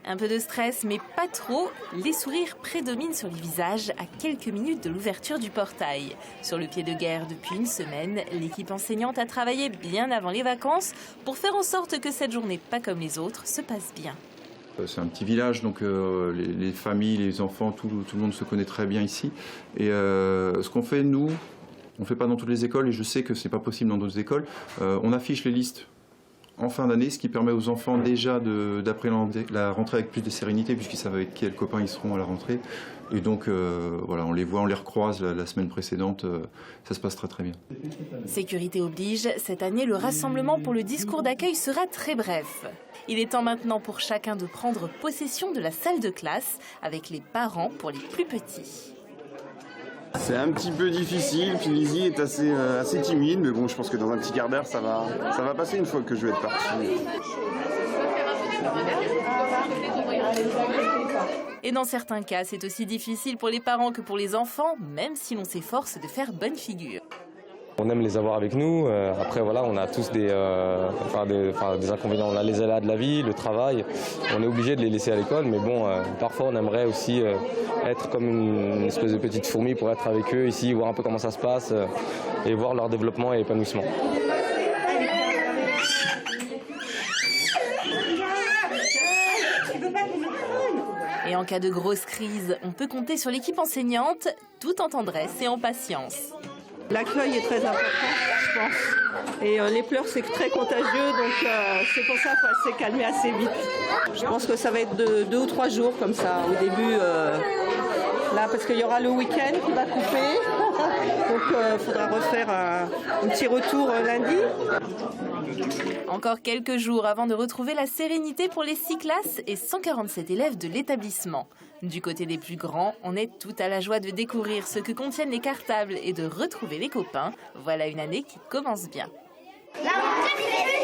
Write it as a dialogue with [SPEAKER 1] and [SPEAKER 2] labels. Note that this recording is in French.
[SPEAKER 1] Un peu de stress, mais pas trop. Les sourires prédominent sur les visages à quelques minutes de l'ouverture du portail. Sur le pied de guerre depuis une semaine, l'équipe enseignante a travaillé bien avant les vacances pour faire en sorte que cette journée pas comme les autres se passe bien.
[SPEAKER 2] C'est un petit village, donc les familles, les enfants, tout le monde se connaît très bien ici. Et ce qu'on fait, nous, on ne fait pas dans toutes les écoles, et je sais que ce n'est pas possible dans d'autres écoles, on affiche les listes en fin d'année, ce qui permet aux enfants déjà d'appréhender la rentrée avec plus de sérénité, puisqu'ils savent avec quels copains ils seront à la rentrée. Et donc, voilà, on les voit, on les recroise la semaine précédente, ça se passe très très bien.
[SPEAKER 1] Sécurité oblige, cette année, le rassemblement pour le discours d'accueil sera très bref. Il est temps maintenant pour chacun de prendre possession de la salle de classe, avec les parents pour les plus petits.
[SPEAKER 3] C'est un petit peu difficile, puis Lizzie est assez timide, mais bon, je pense que dans un petit quart d'heure, ça va passer une fois que je vais être parti.
[SPEAKER 1] Et dans certains cas, c'est aussi difficile pour les parents que pour les enfants, même si l'on s'efforce de faire bonne figure.
[SPEAKER 4] On aime les avoir avec nous. Après, voilà, on a tous des inconvénients. On a les aléas de la vie, le travail. On est obligé de les laisser à l'école, mais bon, parfois on aimerait aussi être comme une espèce de petite fourmi pour être avec eux ici, voir un peu comment ça se passe et voir leur développement et épanouissement.
[SPEAKER 1] Et en cas de grosse crise, on peut compter sur l'équipe enseignante, tout en tendresse et en patience.
[SPEAKER 5] L'accueil est très important, je pense. Et les pleurs, c'est très contagieux, donc c'est pour ça qu'il faut se calmer assez vite. Je pense que ça va être de 2 ou 3 jours comme ça, au début, là, parce qu'il y aura le week-end qui va couper. Donc il faudra refaire un petit retour lundi.
[SPEAKER 1] Encore quelques jours avant de retrouver la sérénité pour les 6 classes et 147 élèves de l'établissement. Du côté des plus grands, on est tout à la joie de découvrir ce que contiennent les cartables et de retrouver les copains. Voilà une année qui commence bien.
[SPEAKER 6] La rentrée,